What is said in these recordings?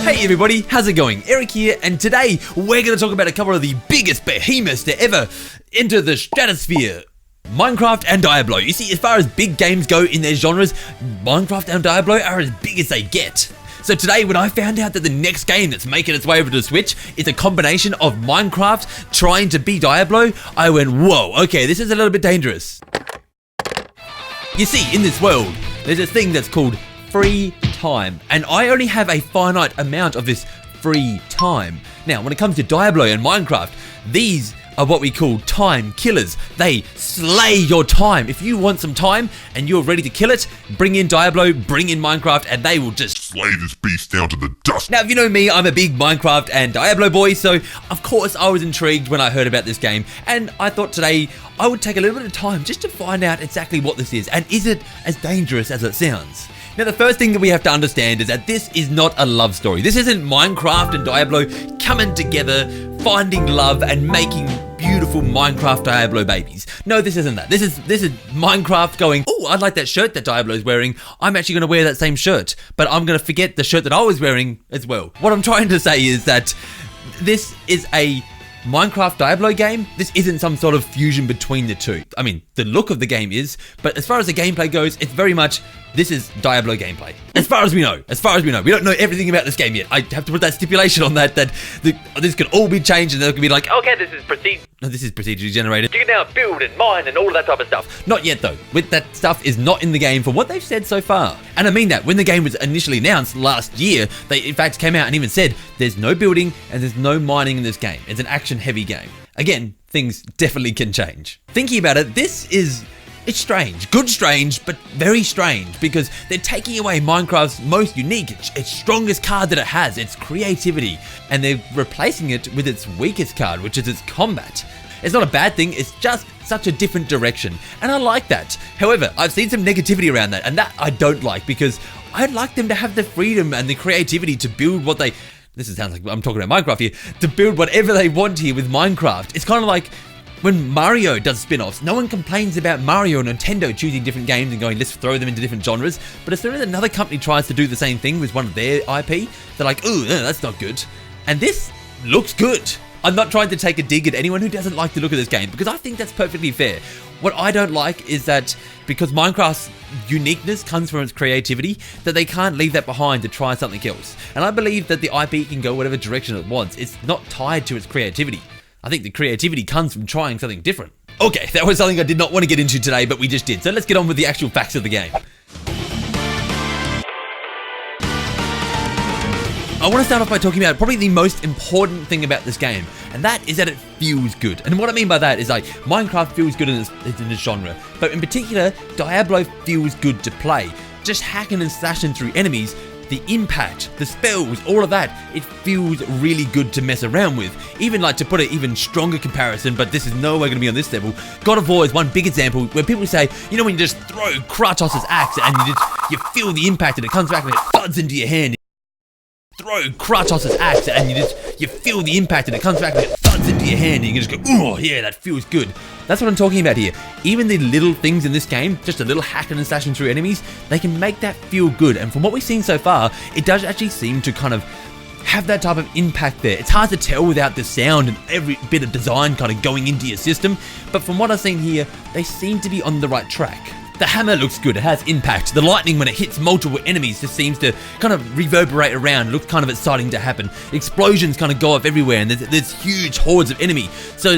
Hey everybody, how's it going? Eric here, and today we're going to talk about a couple of the biggest behemoths to ever enter the stratosphere. Minecraft and Diablo. You see, as far as big games go in their genres, Minecraft and Diablo are as big as they get. So today, when I found out that the next game that's making its way over to the Switch is a combination of Minecraft trying to beat Diablo, I went, whoa, okay, this is a little bit dangerous. You see, in this world, there's a thing that's called free time, and I only have a finite amount of this free time. Now, when it comes to Diablo and Minecraft, these are what we call time killers. They slay your time. If you want some time and you're ready to kill it, bring in Diablo, bring in Minecraft, and they will just slay this beast down to the dust. Now, if you know me, I'm a big Minecraft and Diablo boy, so of course I was intrigued when I heard about this game, and I thought today I would take a little bit of time just to find out exactly what this is, and is it as dangerous as it sounds? Now, the first thing that we have to understand is that this is not a love story. This isn't Minecraft and Diablo coming together, finding love, and making beautiful Minecraft Diablo babies. No, this isn't that. This is Minecraft going, oh, I like that shirt that Diablo's wearing. I'm actually going to wear that same shirt, but I'm going to forget the shirt that I was wearing as well. What I'm trying to say is that this is a Minecraft Diablo game. This isn't some sort of fusion between the two. I mean, the look of the game is, but as far as the gameplay goes, it's very much, this is Diablo gameplay. As far as we know. We don't know everything about this game yet. I have to put that stipulation on that this could all be changed, and they could be like, okay, this is procedurally generated. You can now build and mine and all of that type of stuff. Not yet though. That stuff is not in the game from what they've said so far. And I mean that. When the game was initially announced last year, they in fact came out and even said, there's no building and there's no mining in this game. It's an action-heavy game. Again, things definitely can change. Thinking about it, it's strange. Good strange, but very strange, because they're taking away Minecraft's most unique, its strongest card that it has, its creativity, and they're replacing it with its weakest card, which is its combat. It's not a bad thing, it's just such a different direction, and I like that. However, I've seen some negativity around that, and that I don't like, because I'd like them to have the freedom and the creativity to build what they... This sounds like I'm talking about Minecraft here. To build whatever they want here with Minecraft. It's kind of like when Mario does spin-offs. No one complains about Mario and Nintendo choosing different games and going, let's throw them into different genres. But as soon as another company tries to do the same thing with one of their IP, they're like, ooh, that's not good. And this looks good. I'm not trying to take a dig at anyone who doesn't like the look of this game, because I think that's perfectly fair. What I don't like is that because Minecraft's uniqueness comes from its creativity, that they can't leave that behind to try something else. And I believe that the IP can go whatever direction it wants. It's not tied to its creativity. I think the creativity comes from trying something different. Okay, that was something I did not want to get into today, but we just did. So let's get on with the actual facts of the game. I want to start off by talking about probably the most important thing about this game, and that is that it feels good. And what I mean by that is, like, Minecraft feels good in this genre, but in particular, Diablo feels good to play. Just hacking and slashing through enemies, the impact, the spells, all of that, it feels really good to mess around with. Even like, to put an even stronger comparison, but this is nowhere going to be on this level, God of War is one big example where people say, you know, when you just throw Kratos' axe and you feel the impact and it comes back and it thuds into your hand. Throw Kratos' axe and you feel the impact and it comes back and it thuds into your hand and you can just go, oh yeah, that feels good. That's what I'm talking about here. Even the little things in this game, just a little hacking and slashing through enemies, they can make that feel good. And from what we've seen so far, it does actually seem to kind of have that type of impact there. It's hard to tell without the sound and every bit of design kind of going into your system, but from what I've seen here, they seem to be on the right track. The hammer looks good, it has impact. The lightning, when it hits multiple enemies, just seems to kind of reverberate around, looks kind of exciting to happen. Explosions kind of go off everywhere, and there's huge hordes of enemy. So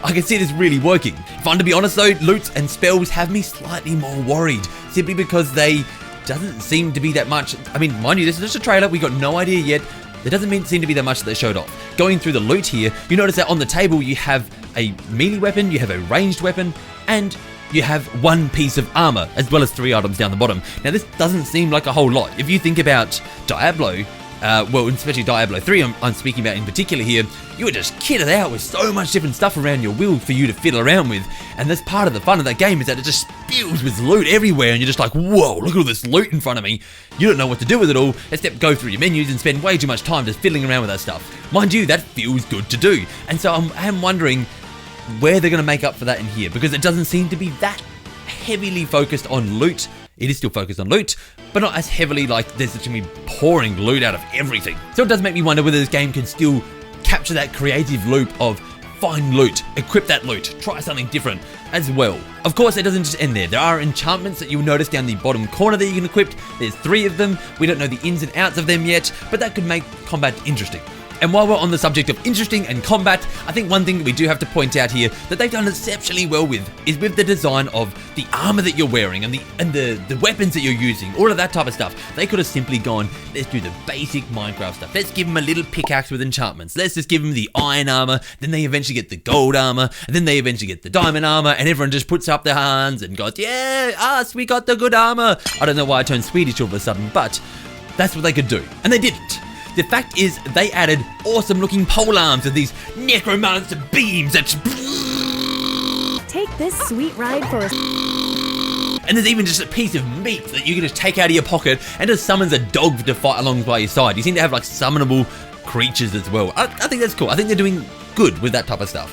I can see this really working. If I'm to be honest though, loots and spells have me slightly more worried, simply because they doesn't seem to be that much. I mean, mind you, this is just a trailer, we got no idea yet. There doesn't seem to be that much that they showed off. Going through the loot here, you notice that on the table you have a melee weapon, you have a ranged weapon, and you have one piece of armor, as well as 3 items down the bottom. Now, this doesn't seem like a whole lot. If you think about Diablo, well, especially Diablo 3, I'm speaking about in particular here, you were just kitted out with so much different stuff around your wheel for you to fiddle around with. And that's part of the fun of that game, is that it just spews with loot everywhere, and you're just like, whoa, look at all this loot in front of me. You don't know what to do with it all, except go through your menus and spend way too much time just fiddling around with that stuff. Mind you, that feels good to do. And so I'm wondering where they're going to make up for that in here, because it doesn't seem to be that heavily focused on loot It is still focused on loot, but not as heavily like there's just gonna be pouring loot out of everything. So it does make me wonder whether this game can still capture that creative loop of find loot, equip that loot, try something different as well. Of course, it doesn't just end there. There are enchantments that you'll notice down the bottom corner that you can equip. There's 3 of them. We don't know the ins and outs of them yet, but that could make combat interesting. And while we're on the subject of interesting and combat, I think one thing that we do have to point out here that they've done exceptionally well with is with the design of the armor that you're wearing and the weapons that you're using, all of that type of stuff. They could have simply gone, let's do the basic Minecraft stuff. Let's give them a little pickaxe with enchantments. Let's just give them the iron armor, then they eventually get the gold armor, and then they eventually get the diamond armor, and everyone just puts up their hands and goes, yeah, us, we got the good armor. I don't know why I turned Swedish all of a sudden, but that's what they could do. And they didn't. The fact is, they added awesome looking pole arms and these necromancer beams that take this sweet ride for a... And there's even just a piece of meat that you can just take out of your pocket and just summons a dog to fight along by your side. You seem to have like summonable creatures as well. I think that's cool. I think they're doing good with that type of stuff.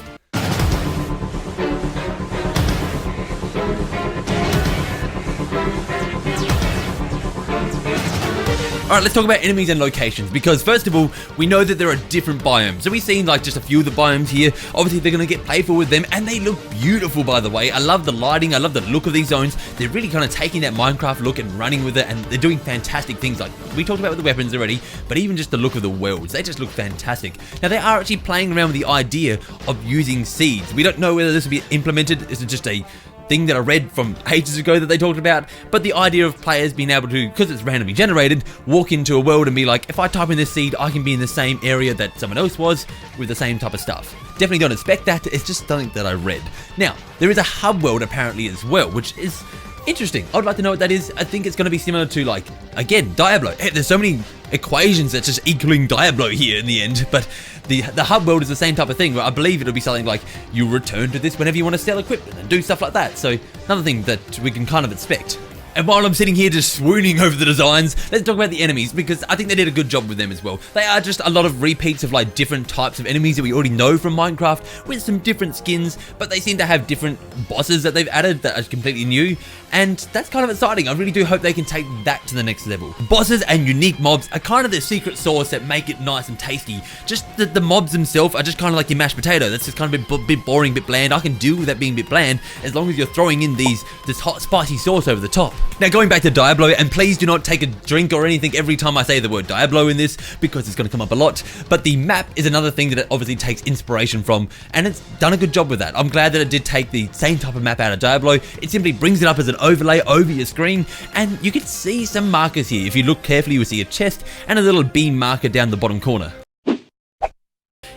Alright, let's talk about enemies and locations, because first of all, we know that there are different biomes. So we've seen like just a few of the biomes here. Obviously, they're going to get playful with them, and they look beautiful, by the way. I love the lighting, I love the look of these zones. They're really kind of taking that Minecraft look and running with it, and they're doing fantastic things. Like we talked about with the weapons already, but even just the look of the worlds, they just look fantastic. Now, they are actually playing around with the idea of using seeds. We don't know whether this will be implemented. This is just a thing that I read from ages ago that they talked about, but the idea of players being able to, because it's randomly generated, walk into a world and be like, if I type in this seed, I can be in the same area that someone else was with the same type of stuff. Definitely don't expect that, it's just something that I read. Now, there is a hub world apparently as well, which is interesting. I'd like to know what that is. I think it's going to be similar to, like, again, Diablo. Hey, there's so many equations that's just equaling Diablo here in the end, but the hub world is the same type of thing. I believe it'll be something like you return to this whenever you want to sell equipment and do stuff like that. So another thing that we can kind of expect. And while I'm sitting here just swooning over the designs, let's talk about the enemies, because I think they did a good job with them as well. They are just a lot of repeats of like different types of enemies that we already know from Minecraft with some different skins, but they seem to have different bosses that they've added that are completely new, and that's kind of exciting. I really do hope they can take that to the next level. Bosses and unique mobs are kind of the secret sauce that make it nice and tasty. Just the mobs themselves are just kind of like your mashed potato. That's just kind of a bit boring, a bit bland. I can deal with that being a bit bland as long as you're throwing in this hot spicy sauce over the top. Now, going back to Diablo, and please do not take a drink or anything every time I say the word Diablo in this, because it's going to come up a lot, but the map is another thing that it obviously takes inspiration from, and it's done a good job with that. I'm glad that it did take the same type of map out of Diablo. It simply brings it up as an overlay over your screen, and you can see some markers here. If you look carefully, you will see a chest and a little beam marker down the bottom corner.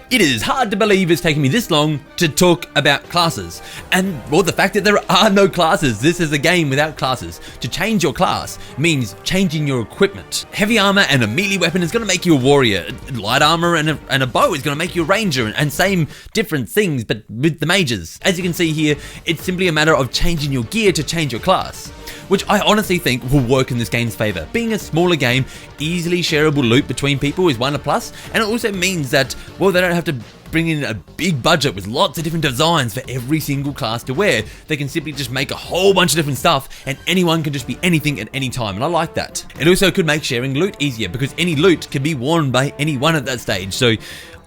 It is hard to believe it's taken me this long to talk about classes. And, well, the fact that there are no classes. This is a game without classes. To change your class means changing your equipment. Heavy armor and a melee weapon is going to make you a warrior. Light armor and a bow is going to make you a ranger. And same different things, but with the mages. As you can see here, it's simply a matter of changing your gear to change your class, which I honestly think will work in this game's favor. Being a smaller game, easily shareable loot between people is one a plus, and it also means that, well, they don't have to bring in a big budget with lots of different designs for every single class to wear. They can simply just make a whole bunch of different stuff, and anyone can just be anything at any time, and I like that. It also could make sharing loot easier, because any loot can be worn by anyone at that stage, so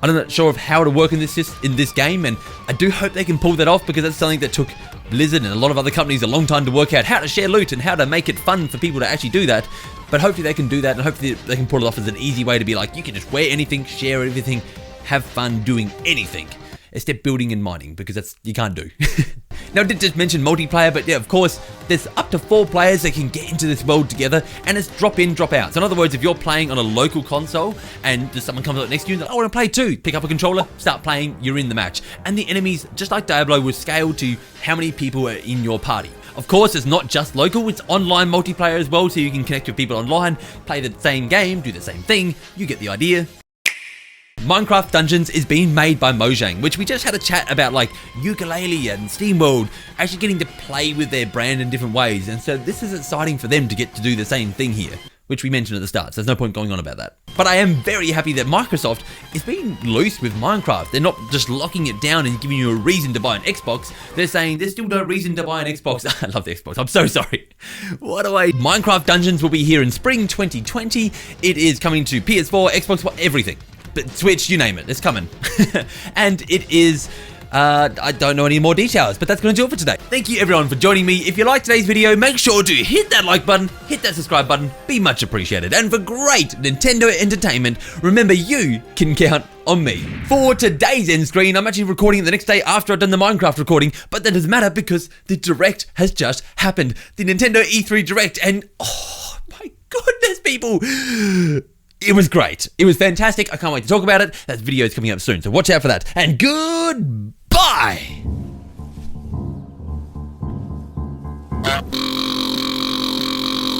I'm not sure of how it'll work in this game, and I do hope they can pull that off, because that's something that took Blizzard and a lot of other companies a long time to work out how to share loot and how to make it fun for people to actually do that. But hopefully they can do that, and hopefully they can pull it off as an easy way to be like, you can just wear anything, share everything, have fun doing anything, except building and mining, because that's, you can't do. Now, I did just mention multiplayer, but yeah, of course, there's up to 4 players that can get into this world together, and it's drop in, drop out. So in other words, if you're playing on a local console and someone comes up next to you and they're like, I want to play too, pick up a controller, start playing, you're in the match. And the enemies, just like Diablo, will scale to how many people are in your party. Of course, it's not just local, it's online multiplayer as well, so you can connect with people online, play the same game, do the same thing, you get the idea. Minecraft Dungeons is being made by Mojang, which we just had a chat about, like Ukulele and SteamWorld actually getting to play with their brand in different ways, and so this is exciting for them to get to do the same thing here, which we mentioned at the start, so there's no point going on about that. But I am very happy that Microsoft is being loose with Minecraft. They're not just locking it down and giving you a reason to buy an Xbox. They're saying there's still no reason to buy an Xbox. I love the Xbox, I'm so sorry. What a way. Minecraft Dungeons will be here in spring 2020. It is coming to PS4, Xbox One, everything. But Switch, you name it, it's coming. And it is... I don't know any more details, but that's going to do it for today. Thank you everyone for joining me. If you liked today's video, make sure to hit that like button, hit that subscribe button, be much appreciated. And for great Nintendo entertainment, remember you can count on me. For today's end screen, I'm actually recording it the next day after I've done the Minecraft recording, but that doesn't matter because the Direct has just happened. The Nintendo E3 Direct, and oh my goodness, people. It was great. It was fantastic. I can't wait to talk about it. That video is coming up soon, so watch out for that. And goodbye.